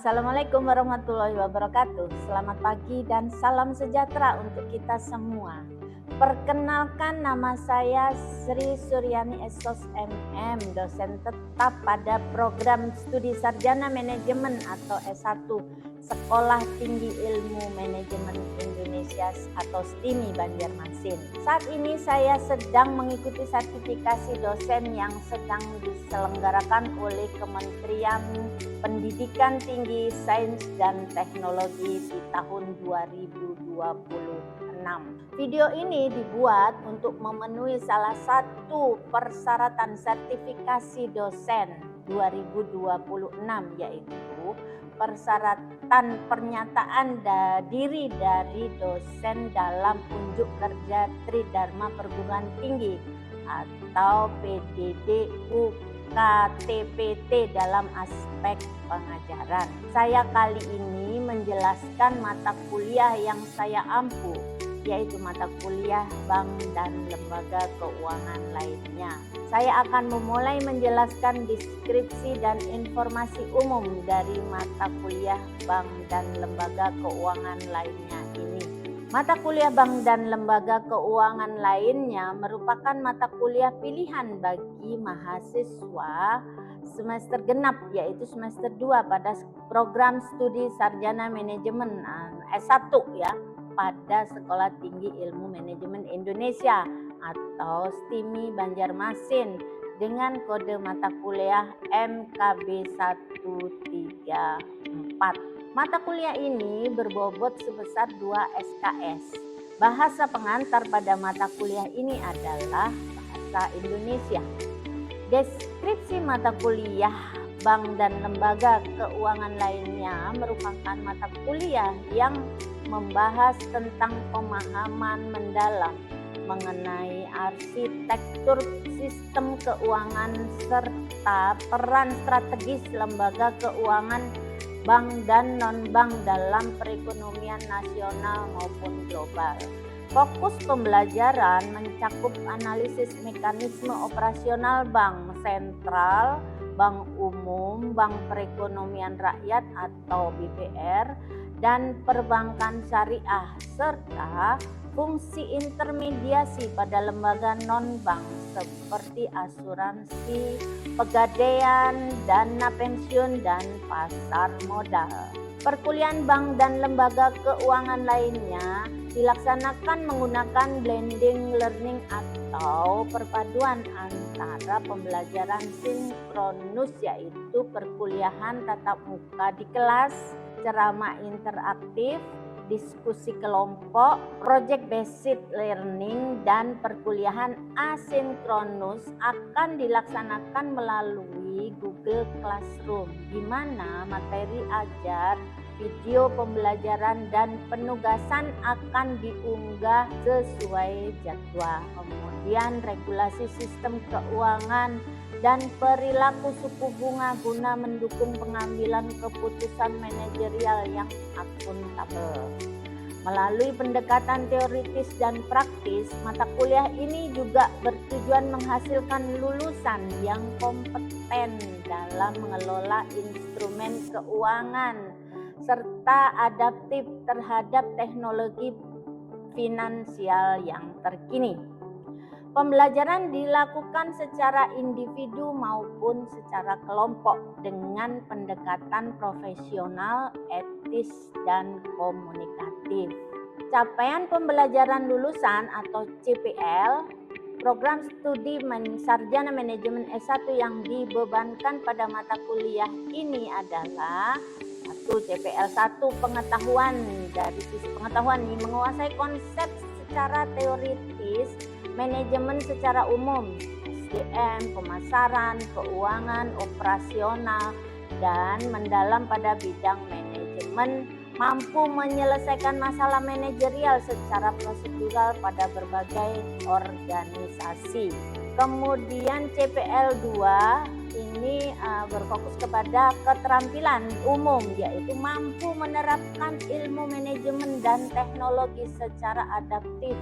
Assalamualaikum warahmatullahi wabarakatuh. Selamat pagi dan salam sejahtera untuk kita semua. Perkenalkan, nama saya Sri Suryani Esos MM, dosen tetap pada program studi sarjana manajemen atau S1 Sekolah Tinggi Ilmu Manajemen Indonesia atau STIMI Banjarmasin. Saat ini saya sedang mengikuti sertifikasi dosen yang sedang diselenggarakan oleh Kementerian Pendidikan Tinggi, Sains dan Teknologi di tahun 2026. Video ini dibuat untuk memenuhi salah satu persyaratan sertifikasi dosen 2026, yaitu persyaratan pernyataan diri dari dosen dalam unjuk kerja Tridharma Perguruan Tinggi atau PDD KTPT dalam aspek pengajaran. Saya kali ini menjelaskan mata kuliah yang saya ampu, yaitu mata kuliah bank dan lembaga keuangan lainnya. Saya akan memulai menjelaskan deskripsi dan informasi umum dari mata kuliah bank dan lembaga keuangan lainnya ini. Mata kuliah bank dan lembaga keuangan lainnya merupakan mata kuliah pilihan bagi mahasiswa semester genap, yaitu semester 2 pada program studi sarjana manajemen S1 ya, pada Sekolah Tinggi Ilmu Manajemen Indonesia atau STIMI Banjarmasin dengan kode mata kuliah MKB 134. Mata kuliah ini berbobot sebesar 2 SKS. Bahasa pengantar pada mata kuliah ini adalah bahasa Indonesia. Deskripsi mata kuliah bank dan lembaga keuangan lainnya merupakan mata kuliah yang membahas tentang pemahaman mendalam mengenai arsitektur sistem keuangan serta peran strategis lembaga keuangan bank dan non-bank dalam perekonomian nasional maupun global. Fokus pembelajaran mencakup analisis mekanisme operasional bank sentral, bank umum, bank perekonomian rakyat atau BPR, dan perbankan syariah, serta fungsi intermediasi pada lembaga non-bank seperti asuransi, pegadaian, dana pensiun, dan pasar modal. Perkuliahan bank dan lembaga keuangan lainnya dilaksanakan menggunakan blending learning atau perpaduan antara pembelajaran sinkronus, yaitu perkuliahan tatap muka di kelas, ceramah interaktif, diskusi kelompok, project based learning, dan perkuliahan asinkronus akan dilaksanakan melalui Google Classroom, di mana materi ajar, video pembelajaran, dan penugasan akan diunggah sesuai jadwal. Kemudian regulasi sistem keuangan dan perilaku suku bunga guna mendukung pengambilan keputusan manajerial yang akuntabel. Melalui pendekatan teoritis dan praktis, mata kuliah ini juga bertujuan menghasilkan lulusan yang kompeten dalam mengelola instrumen keuangan serta adaptif terhadap teknologi finansial yang terkini. Pembelajaran dilakukan secara individu maupun secara kelompok dengan pendekatan profesional, etis, dan komunikatif. Capaian pembelajaran lulusan atau CPL, program studi sarjana manajemen S1 yang dibebankan pada mata kuliah ini adalah: 1. CPL 1, pengetahuan. Dari sisi pengetahuan ini menguasai konsep secara teoritis, manajemen secara umum, SDM, pemasaran, keuangan, operasional, dan mendalam pada bidang manajemen, mampu menyelesaikan masalah manajerial secara prosedural pada berbagai organisasi. Kemudian CPL 2 ini berfokus kepada keterampilan umum, yaitu mampu menerapkan ilmu manajemen dan teknologi secara adaptif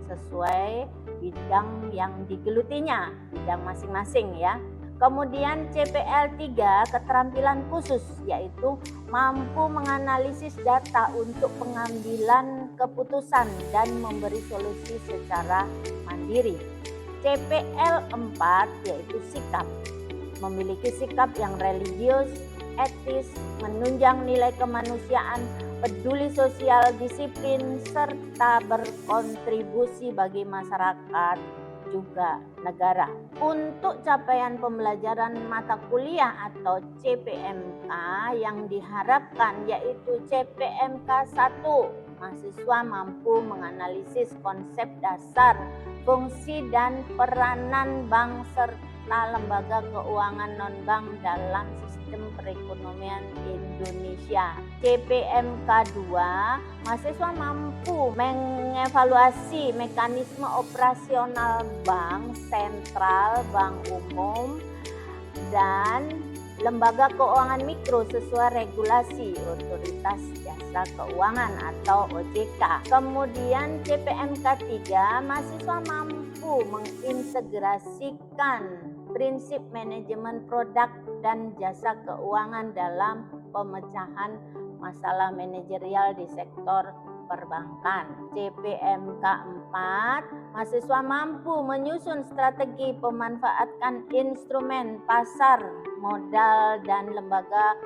sesuai bidang yang digelutinya, bidang masing-masing ya. Kemudian CPL 3 keterampilan khusus, yaitu mampu menganalisis data untuk pengambilan keputusan dan memberi solusi secara mandiri. CPL 4 yaitu sikap, memiliki sikap yang religius, etis, menunjang nilai kemanusiaan, peduli sosial, disiplin, serta berkontribusi bagi masyarakat juga negara. Untuk capaian pembelajaran mata kuliah atau CPMK yang diharapkan yaitu CPMK 1, mahasiswa mampu menganalisis konsep dasar, fungsi dan peranan bank serta lembaga keuangan non-bank dalam sistem perekonomian Indonesia. CPMK 2, mahasiswa mampu mengevaluasi mekanisme operasional bank sentral, bank umum, dan lembaga keuangan mikro sesuai regulasi Otoritas Jasa Keuangan atau OJK. Kemudian CPMK 3, mahasiswa mampu mengintegrasikan prinsip manajemen produk dan jasa keuangan dalam pemecahan masalah manajerial di sektor perbankan. CPMK 4, mahasiswa mampu menyusun strategi pemanfaatkan instrumen pasar modal dan lembaga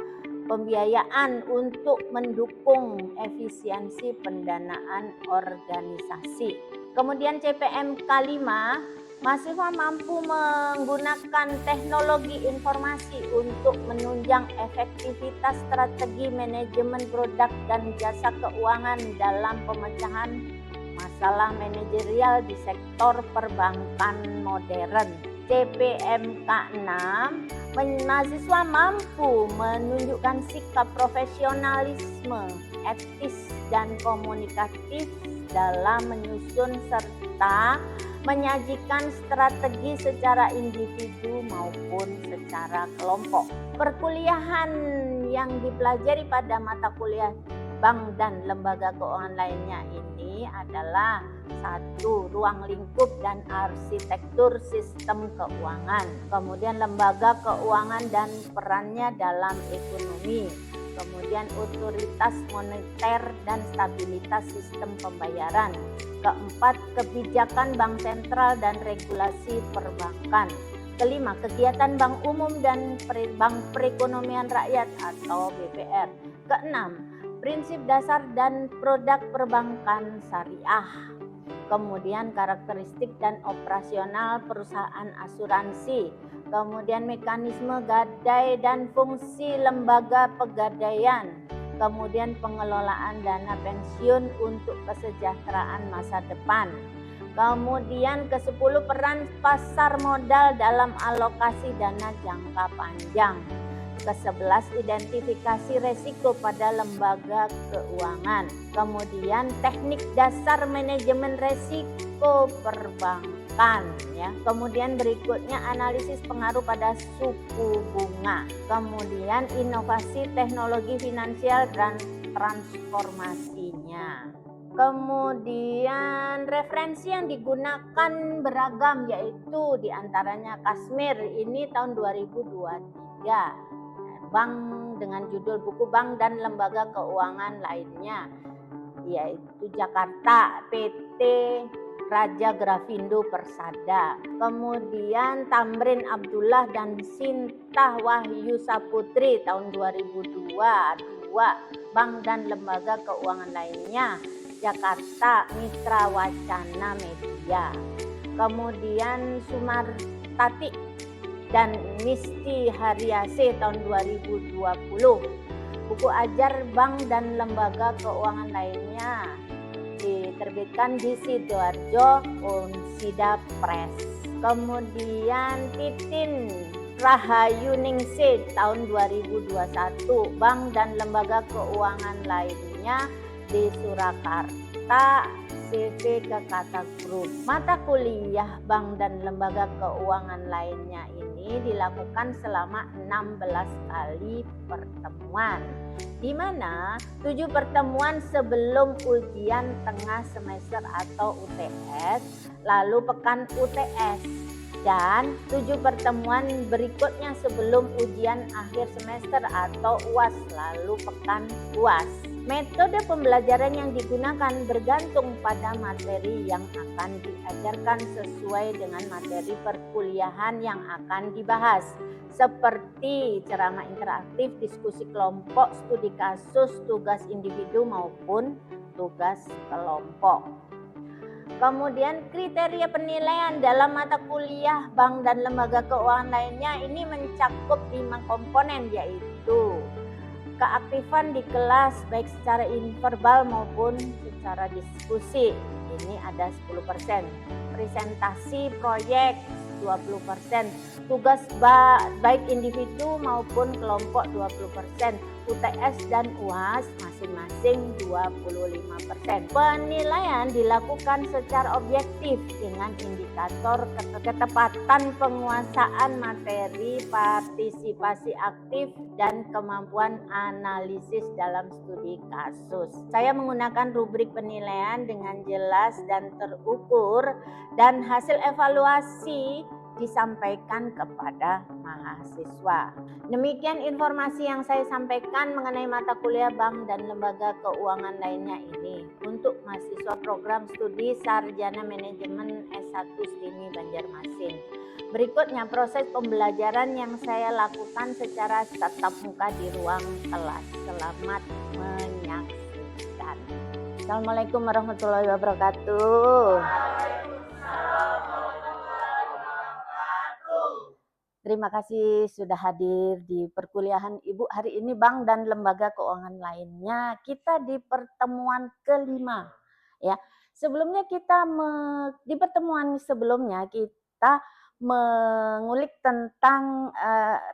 pembiayaan untuk mendukung efisiensi pendanaan organisasi. Kemudian CPMK 5, mahasiswa mampu menggunakan teknologi informasi untuk menunjang efektivitas strategi manajemen produk dan jasa keuangan dalam pemecahan masalah manajerial di sektor perbankan modern. CPMK 6, mahasiswa mampu menunjukkan sikap profesionalisme, etis dan komunikatif dalam menyusun serta menyajikan strategi secara individu maupun secara kelompok. Perkuliahan yang dipelajari pada mata kuliah bank dan lembaga keuangan lainnya ini adalah 1. Ruang lingkup dan arsitektur sistem keuangan. Kemudian lembaga keuangan dan perannya dalam ekonomi. Kemudian otoritas moneter dan stabilitas sistem pembayaran. Keempat, kebijakan bank sentral dan regulasi perbankan. Kelima, kegiatan bank umum dan bank perekonomian rakyat atau BPR. Keenam, prinsip dasar dan produk perbankan syariah. Kemudian karakteristik dan operasional perusahaan asuransi. Kemudian mekanisme gadai dan fungsi lembaga pegadaian. Kemudian pengelolaan dana pensiun untuk kesejahteraan masa depan. Kemudian ke-10, peran pasar modal dalam alokasi dana jangka panjang. Ke-11, identifikasi resiko pada lembaga keuangan. Kemudian teknik dasar manajemen resiko perbankan ya. Kemudian berikutnya analisis pengaruh pada suku bunga. Kemudian inovasi teknologi finansial dan transformasinya. Kemudian referensi yang digunakan beragam, yaitu diantaranya Kashmir ini tahun 2023. Bank dengan judul buku bank dan lembaga keuangan lainnya, yaitu Jakarta PT Raja Grafindo Persada. Kemudian Tamrin Abdullah dan Sinta Wahyu Saputri tahun 2002, bank dan lembaga keuangan lainnya, Jakarta Mitra Wacana Media. Kemudian Sumartati dan Misti Haryase tahun 2020. Buku ajar bank dan lembaga keuangan lainnya diterbitkan di Sidoarjo Unsida Press. Kemudian Titin Rahayuningsih tahun 2021, bank dan lembaga keuangan lainnya di Surakarta, CV Kekata Group. Mata kuliah bank dan lembaga keuangan lainnya ini dilakukan selama 16 kali pertemuan, di mana 7 pertemuan sebelum ujian tengah semester atau UTS, lalu pekan UTS, dan 7 pertemuan berikutnya sebelum ujian akhir semester atau UAS, lalu pekan UAS. Metode pembelajaran yang digunakan bergantung pada materi yang akan diajarkan sesuai dengan materi perkuliahan yang akan dibahas, seperti ceramah interaktif, diskusi kelompok, studi kasus, tugas individu maupun tugas kelompok. Kemudian kriteria penilaian dalam mata kuliah bank dan lembaga keuangan lainnya ini mencakup 5 komponen, yaitu keaktifan di kelas baik secara verbal maupun secara diskusi, ini ada 10%, presentasi proyek 20%, tugas baik individu maupun kelompok 20%, UTS dan UAS masing-masing 25%. Penilaian dilakukan secara objektif dengan indikator ketepatan penguasaan materi, partisipasi aktif, dan kemampuan analisis dalam studi kasus. Saya menggunakan rubrik penilaian dengan jelas dan terukur, dan hasil evaluasi disampaikan kepada mahasiswa. Demikian informasi yang saya sampaikan mengenai mata kuliah bank dan lembaga keuangan lainnya ini untuk mahasiswa program studi Sarjana Manajemen S1 STIMI Banjarmasin. Berikutnya proses pembelajaran yang saya lakukan secara tatap muka di ruang kelas. Selamat menyaksikan. Assalamualaikum warahmatullahi wabarakatuh. Terima kasih sudah hadir di perkuliahan Ibu hari ini bank dan lembaga keuangan lainnya. Kita di pertemuan kelima, ya. Sebelumnya di pertemuan sebelumnya kita mengulik tentang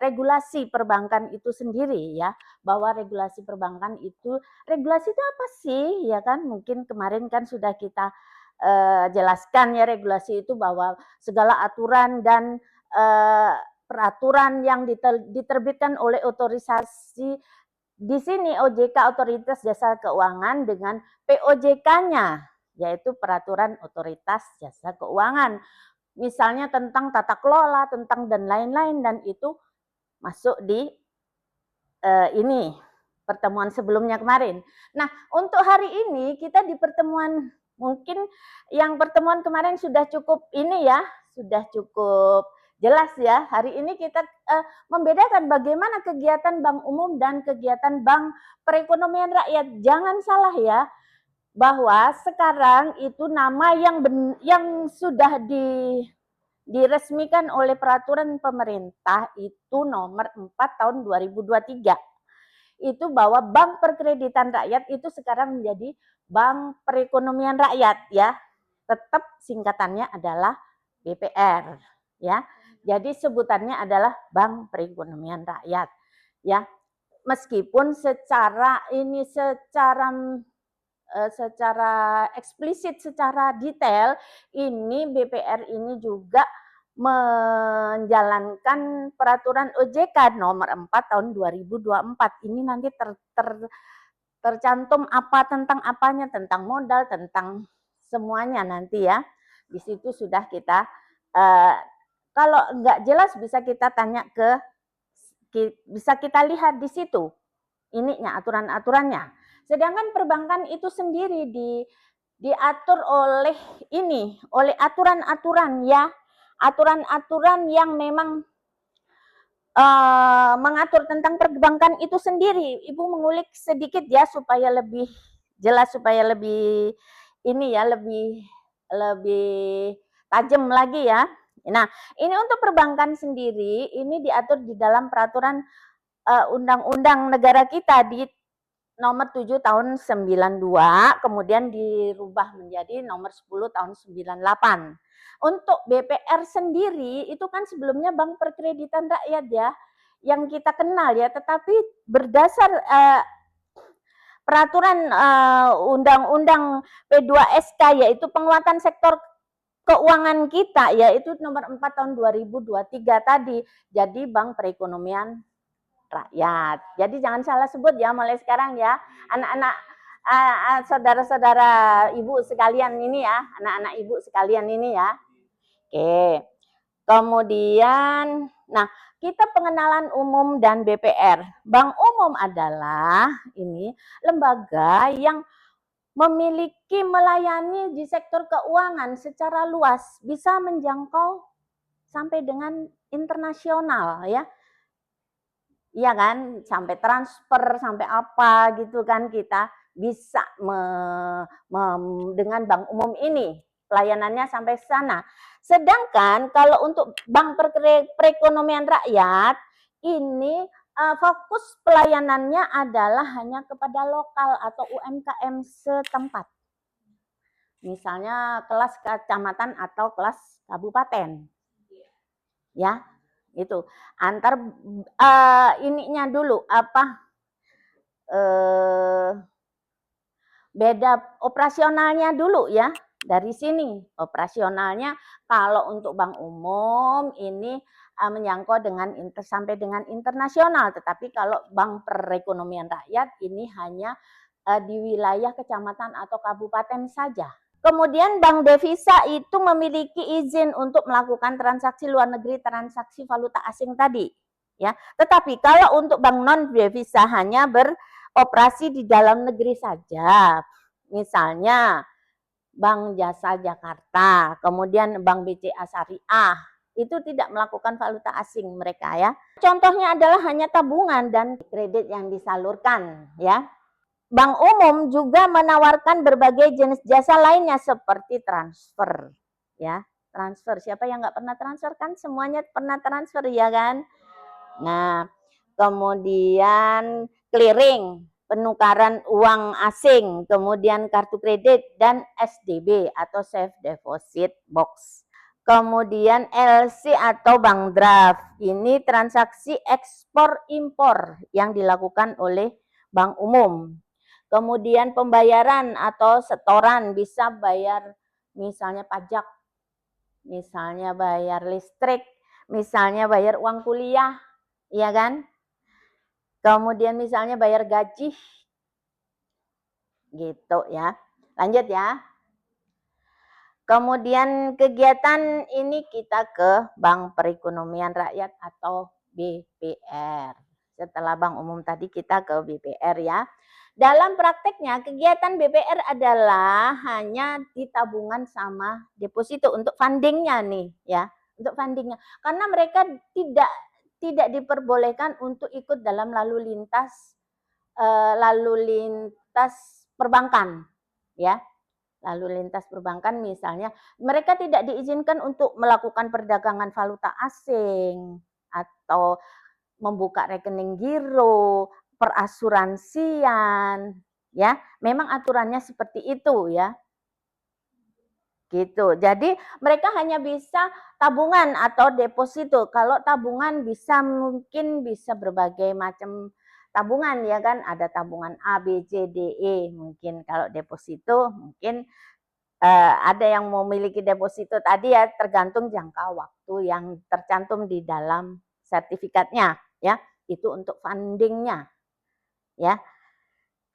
regulasi perbankan itu sendiri, ya. Bahwa regulasi perbankan itu, regulasi itu apa sih, ya kan? Mungkin kemarin kan sudah kita jelaskan, ya, regulasi itu bahwa segala aturan dan peraturan yang diterbitkan oleh otorisasi, di sini OJK, Otoritas Jasa Keuangan, dengan POJK-nya, yaitu Peraturan Otoritas Jasa Keuangan. Misalnya tentang tata kelola, tentang dan lain-lain, dan itu masuk di ini pertemuan sebelumnya kemarin. Nah, untuk hari ini kita di pertemuan, mungkin yang pertemuan kemarin sudah cukup ini, ya, sudah cukup jelas, ya. Hari ini kita membedakan bagaimana kegiatan bank umum dan kegiatan bank perekonomian rakyat. Jangan salah, ya, bahwa sekarang itu nama yang sudah diresmikan oleh peraturan pemerintah itu nomor 4 tahun 2023. Itu bahwa bank perkreditan rakyat itu sekarang menjadi bank perekonomian rakyat, ya. Tetap singkatannya adalah BPR, ya. Jadi sebutannya adalah Bank Perekonomian Rakyat, ya. Meskipun secara eksplisit, secara detail, ini BPR ini juga menjalankan peraturan OJK nomor 4 tahun 2024. Ini nanti tercantum apa tentang apanya, tentang modal, tentang semuanya nanti, ya. Di situ sudah kita kalau nggak jelas bisa kita tanya bisa kita lihat di situ ininya, aturan-aturannya. Sedangkan perbankan itu sendiri diatur oleh aturan-aturan, ya, aturan-aturan yang memang mengatur tentang perbankan itu sendiri. Ibu mengulik sedikit, ya, supaya lebih jelas, supaya lebih ini, ya, lebih tajam lagi, ya. Nah, ini untuk perbankan sendiri, ini diatur di dalam peraturan undang-undang negara kita di nomor 7 tahun 92, kemudian dirubah menjadi nomor 10 tahun 98. Untuk BPR sendiri itu kan sebelumnya Bank Perkreditan Rakyat, ya, yang kita kenal, ya, tetapi berdasar peraturan undang-undang P2SK, yaitu penguatan sektor keuangan kita, yaitu nomor 4 tahun 2023 tadi, jadi Bank Perekonomian Rakyat. Jadi jangan salah sebut, ya, mulai sekarang, ya, anak-anak saudara-saudara ibu sekalian ini, ya, anak-anak ibu sekalian ini, ya. Oke. Kemudian, nah kita pengenalan umum dan BPR. Bank Umum adalah ini lembaga yang memiliki melayani di sektor keuangan secara luas, bisa menjangkau sampai dengan internasional ya. Iya kan, sampai transfer, sampai apa gitu kan kita bisa dengan Bank Umum ini pelayanannya sampai sana. Sedangkan kalau untuk Bank Perekonomian Rakyat ini fokus pelayanannya adalah hanya kepada lokal atau UMKM setempat. Misalnya kelas kecamatan atau kelas kabupaten. Ya, itu antar ininya dulu apa beda operasionalnya dulu ya. Dari sini operasionalnya kalau untuk Bank Umum ini menyangkut dengan sampai dengan internasional, tetapi kalau Bank Perekonomian Rakyat ini hanya di wilayah kecamatan atau kabupaten saja. Kemudian bank devisa itu memiliki izin untuk melakukan transaksi luar negeri, transaksi valuta asing tadi, ya. Tetapi kalau untuk bank non devisa hanya beroperasi di dalam negeri saja. Misalnya Bank Jasa Jakarta, kemudian Bank BCA Syariah, itu tidak melakukan valuta asing mereka ya. Contohnya adalah hanya tabungan dan kredit yang disalurkan ya. Bank Umum juga menawarkan berbagai jenis jasa lainnya seperti transfer, ya transfer. Siapa yang nggak pernah transfer kan? Semuanya pernah transfer ya kan? Nah, kemudian clearing, penukaran uang asing, kemudian kartu kredit dan SDB atau safe deposit box. Kemudian LC atau bank draft. Ini transaksi ekspor impor yang dilakukan oleh Bank Umum. Kemudian pembayaran atau setoran bisa bayar misalnya pajak, misalnya bayar listrik, misalnya bayar uang kuliah, iya kan? Kemudian misalnya bayar gaji, gitu ya. Lanjut ya. Kemudian kegiatan ini kita ke Bank Perekonomian Rakyat atau BPR. Setelah Bank Umum tadi kita ke BPR ya. Dalam prakteknya kegiatan BPR adalah hanya di tabungan sama deposito untuk fundingnya nih ya, untuk fundingnya. Karena mereka tidak diperbolehkan untuk ikut dalam lalu lintas perbankan ya. Lalu lintas perbankan misalnya mereka tidak diizinkan untuk melakukan perdagangan valuta asing atau membuka rekening giro, perasuransian, ya. Memang aturannya seperti itu ya. Gitu. Jadi mereka hanya bisa tabungan atau deposito. Kalau tabungan bisa mungkin bisa berbagai macam tabungan ya kan. Ada tabungan A, B, C, D, E mungkin. Kalau deposito mungkin ada yang memiliki deposito tadi ya tergantung jangka waktu yang tercantum di dalam sertifikatnya ya. Itu untuk fundingnya ya.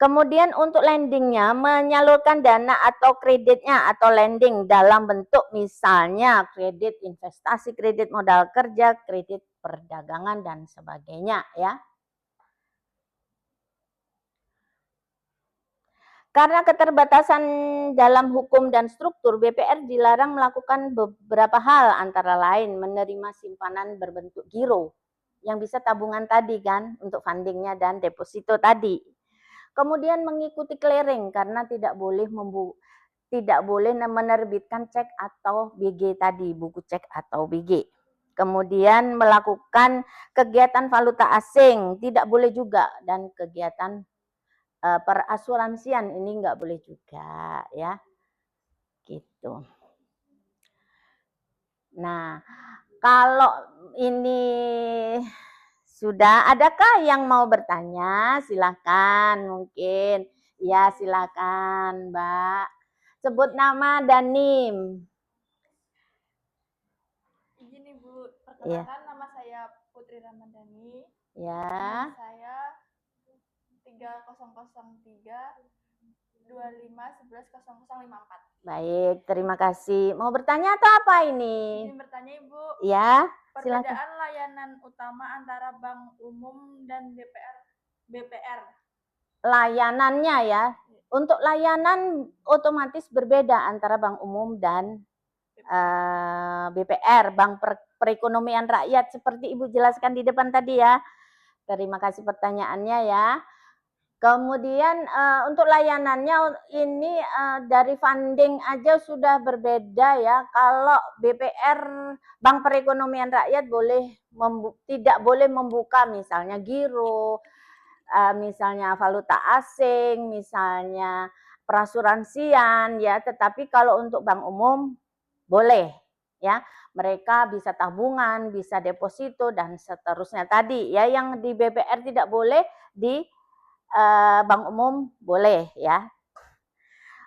Kemudian untuk lendingnya menyalurkan dana atau kreditnya atau lending dalam bentuk misalnya kredit investasi, kredit modal kerja, kredit perdagangan dan sebagainya ya. Karena keterbatasan dalam hukum dan struktur, BPR dilarang melakukan beberapa hal antara lain menerima simpanan berbentuk giro yang bisa tabungan tadi kan untuk fundingnya dan deposito tadi. Kemudian mengikuti clearing karena tidak boleh menerbitkan cek atau BG tadi, buku cek atau BG. Kemudian melakukan kegiatan valuta asing tidak boleh juga dan kegiatan perasuransian ini nggak boleh juga ya gitu. Nah kalau ini sudah, adakah yang mau bertanya? Silakan mungkin ya, silakan Mbak, sebut nama dan NIM. Izin Ibu, perkenalkan nama saya Putri Ramadhani. Ya. Nama saya 3003 25 11 0054. Baik, terima kasih. Mau bertanya atau apa ini? Izin bertanya Ibu, Ya, silakan. perbedaan layanan utama antara bank umum dan BPR. Layanannya ya. Untuk layanan otomatis berbeda antara bank umum dan BPR, Bank Perekonomian Rakyat, seperti Ibu jelaskan di depan tadi ya. Terima kasih pertanyaannya ya. Kemudian untuk layanannya ini dari funding aja sudah berbeda ya. Kalau BPR, Bank Perekonomian Rakyat tidak boleh membuka misalnya giro, misalnya valuta asing, misalnya perasuransian ya. Tetapi kalau untuk bank umum boleh ya. Mereka bisa tabungan, bisa deposito dan seterusnya tadi ya. Yang di BPR tidak boleh, di bank umum boleh ya.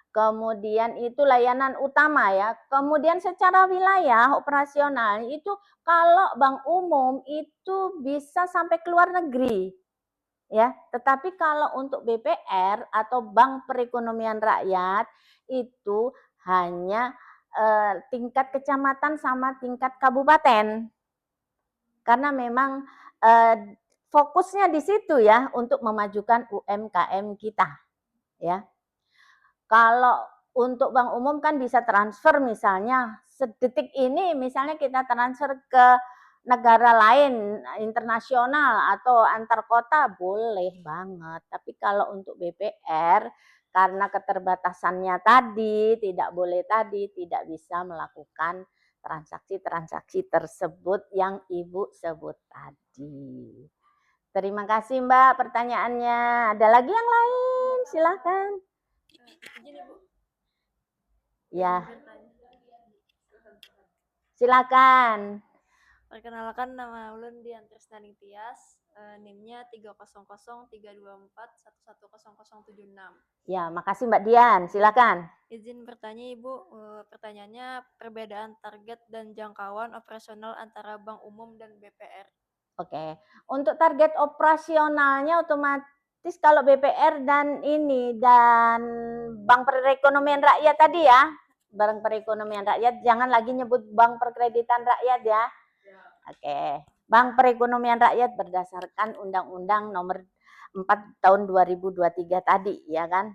Kemudian itu layanan utama ya. Kemudian secara wilayah operasional itu kalau bank umum itu bisa sampai ke luar negeri ya. Tetapi kalau untuk BPR atau Bank Perekonomian Rakyat itu hanya tingkat kecamatan sama tingkat kabupaten. Karena memang fokusnya di situ ya untuk memajukan UMKM kita ya. Kalau untuk bank umum kan bisa transfer misalnya sedetik ini misalnya kita transfer ke negara lain internasional atau antar kota boleh banget. Tapi kalau untuk BPR karena keterbatasannya tadi tidak bisa melakukan transaksi-transaksi tersebut yang Ibu sebut tadi. Terima kasih Mbak pertanyaannya. Ada lagi yang lain? Silakan. Izin Ibu. Ya. Silakan. Perkenalkan, nama ulun Dian Trisnani Tias, NIM-nya 30032411076. Ya, makasih Mbak Dian. Silakan. Izin bertanya Ibu, pertanyaannya perbedaan target dan jangkauan operasional antara bank umum dan BPR. Oke. Untuk target operasionalnya otomatis kalau BPR dan Bank Perekonomian Rakyat tadi ya. Bank Perekonomian Rakyat, jangan lagi nyebut Bank Perkreditan Rakyat ya. Oke. Bank Perekonomian Rakyat berdasarkan Undang-Undang Nomor 4 Tahun 2023 tadi ya kan.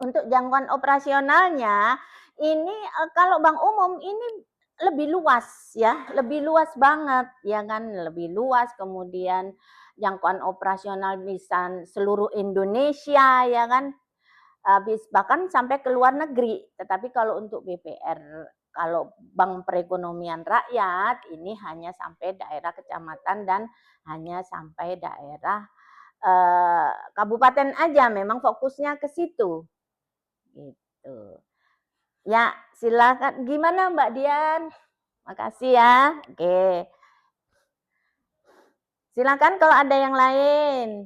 Untuk jangkauan operasionalnya ini kalau bank umum ini lebih luas ya, lebih luas banget ya kan, lebih luas. Kemudian jangkauan operasional bisa seluruh Indonesia ya kan, bahkan sampai ke luar negeri. Tetapi kalau untuk BPR, kalau Bank Perekonomian Rakyat ini hanya sampai daerah kecamatan dan hanya sampai daerah kabupaten aja, memang fokusnya ke situ. Gitu. Ya, silakan. Gimana Mbak Dian? Makasih ya. Oke. Silakan kalau ada yang lain.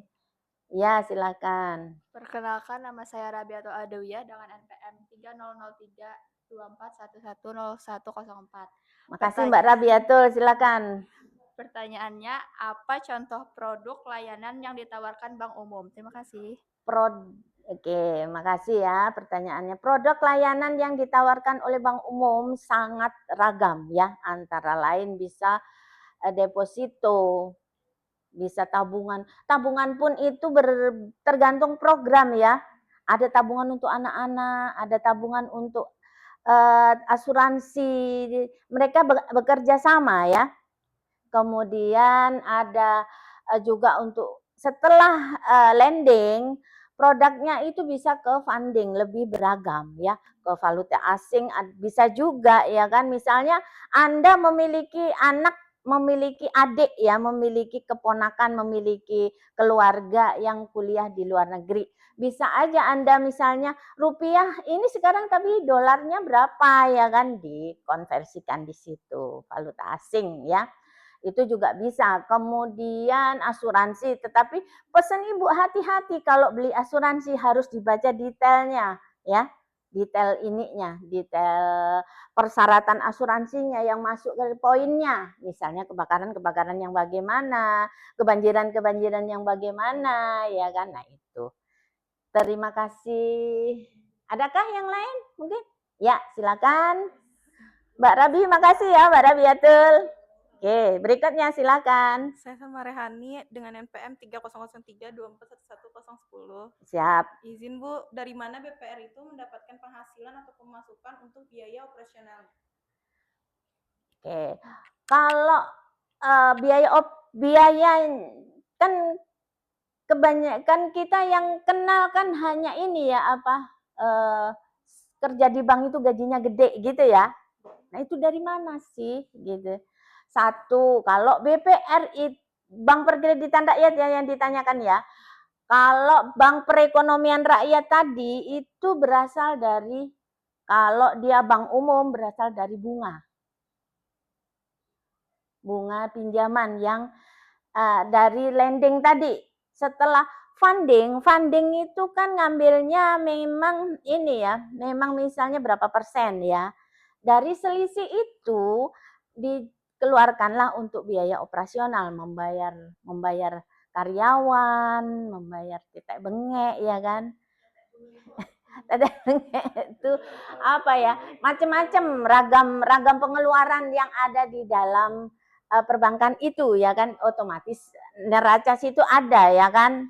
Ya, silakan. Perkenalkan, nama saya Rabiatul Adawiyah dengan NPM 300324110104. Makasih Mbak Rabiatul, silakan. Pertanyaannya, apa contoh produk layanan yang ditawarkan bank umum? Terima kasih. Oke, makasih ya pertanyaannya. Produk layanan yang ditawarkan oleh bank umum sangat ragam ya. Antara lain bisa deposito, bisa tabungan. Tabungan pun itu tergantung program ya. Ada tabungan untuk anak-anak, ada tabungan untuk asuransi. Mereka bekerja sama ya. Kemudian ada juga untuk setelah lending, produknya itu bisa ke funding, lebih beragam ya, ke valuta asing bisa juga ya kan. Misalnya Anda memiliki anak, memiliki adik ya, memiliki keponakan, memiliki keluarga yang kuliah di luar negeri. Bisa aja Anda misalnya rupiah ini sekarang tapi dolarnya berapa ya kan, dikonversikan di situ valuta asing ya. Itu juga bisa. Kemudian asuransi, tetapi pesan Ibu hati-hati kalau beli asuransi harus dibaca detailnya ya. Detail detail persyaratan asuransinya yang masuk ke poinnya. Misalnya kebakaran-kebakaran yang bagaimana, kebanjiran-kebanjiran yang bagaimana ya kan. Nah, itu. Terima kasih. Adakah yang lain mungkin? Ya, silakan. Mbak Rabi, makasih ya Mbak Rabiatul. Oke, berikutnya silakan. Saya sama Rehani dengan NPM 300324111010. Siap. Izin Bu, dari mana BPR itu mendapatkan penghasilan atau pemasukan untuk biaya operasional? Oke, kalau biaya kan kebanyakan kita yang kenal kan hanya ini ya kerja di bank itu gajinya gede gitu ya. Nah itu dari mana sih gitu. Satu, kalau BPR Bank Perkreditan Rakyat yang ditanyakan ya. Kalau bank perekonomian rakyat tadi itu berasal dari, kalau dia bank umum berasal dari bunga pinjaman yang dari lending tadi. Setelah funding itu kan ngambilnya memang ini ya, memang misalnya berapa persen ya. Dari selisih itu dikeluarkanlah untuk biaya operasional, membayar karyawan, membayar titik bengek ya kan. Titik bengek itu apa ya? Macam-macam ragam pengeluaran yang ada di dalam perbankan itu ya kan, otomatis neraca situ ada ya kan.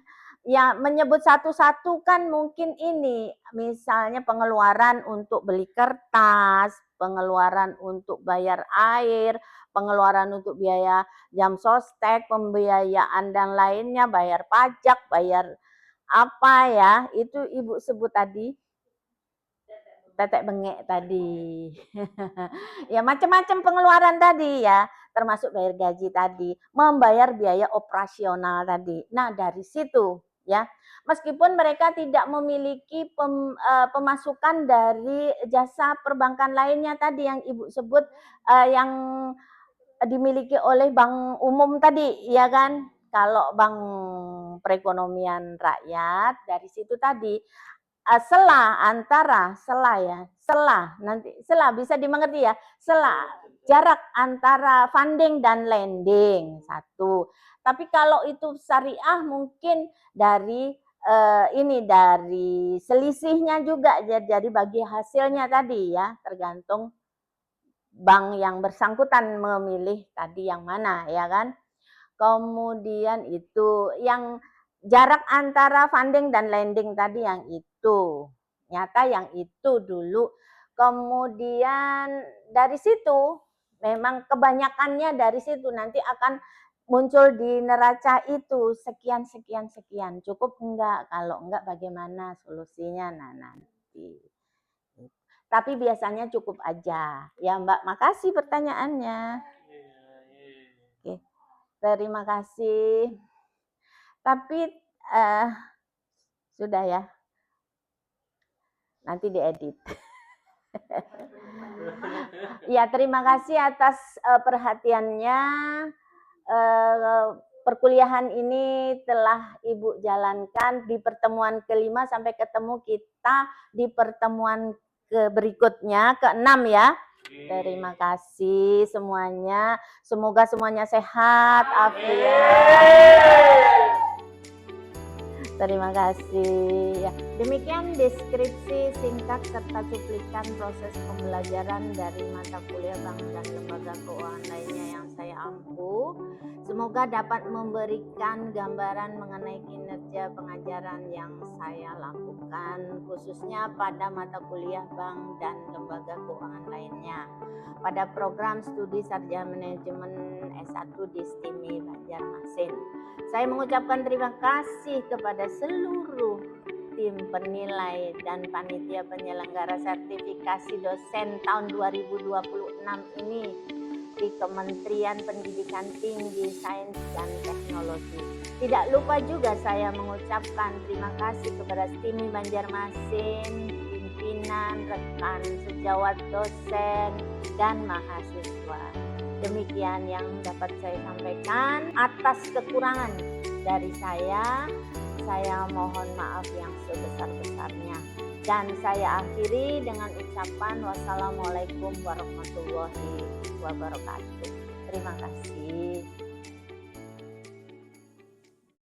Ya menyebut satu-satu kan mungkin ini, misalnya pengeluaran untuk beli kertas, pengeluaran untuk bayar air, pengeluaran untuk biaya jam sostek, pembiayaan dan lainnya, bayar pajak, bayar apa ya, itu Ibu sebut tadi, tetek bengek tadi. Ya macam-macam pengeluaran tadi ya, termasuk bayar gaji tadi, membayar biaya operasional tadi. Nah dari situ ya, meskipun mereka tidak memiliki pemasukan dari jasa perbankan lainnya tadi yang Ibu sebut, yang dimiliki oleh bank umum tadi ya kan. Kalau bank perekonomian rakyat dari situ tadi selah bisa dimengerti ya, jarak antara funding dan lending satu. Tapi kalau itu syariah mungkin dari dari selisihnya juga, jadi bagi hasilnya tadi ya, tergantung bank yang bersangkutan memilih tadi yang mana ya kan. Kemudian itu yang jarak antara funding dan lending tadi yang itu. Nyata yang itu dulu. Kemudian dari situ memang kebanyakannya dari situ nanti akan muncul di neraca itu sekian. Cukup enggak? Kalau enggak bagaimana solusinya? Nah nanti. Tapi biasanya cukup aja. Ya Mbak, makasih pertanyaannya. Oke. Terima kasih. Tapi sudah ya. Nanti diedit. Ya, terima kasih atas perhatiannya. Perkuliahan ini telah Ibu jalankan di pertemuan kelima, sampai ketemu kita di pertemuan berikutnya, ke-6 ya. Terima kasih semuanya. Semoga semuanya sehat, afiat. Terima kasih. Ya, demikian deskripsi singkat serta cuplikan proses pembelajaran dari mata kuliah bank dan lembaga keuangan lainnya yang saya ampu. Semoga dapat memberikan gambaran mengenai kinerja pengajaran yang saya lakukan, khususnya pada mata kuliah bank dan lembaga keuangan lainnya. Pada program studi sarjana manajemen S1 di STIMI Banjarmasin. Saya mengucapkan terima kasih kepada seluruh tim penilai dan panitia penyelenggara sertifikasi dosen tahun 2026 ini di Kementerian Pendidikan Tinggi, Sains dan Teknologi. Tidak lupa juga saya mengucapkan terima kasih kepada STIMI Banjarmasin, pimpinan, rekan sejawat dosen, dan mahasiswa. Demikian yang dapat saya sampaikan. Atas kekurangan dari saya mohon maaf yang sebesar-besarnya. Dan saya akhiri dengan ucapan wassalamualaikum warahmatullahi wabarakatuh. Terima kasih.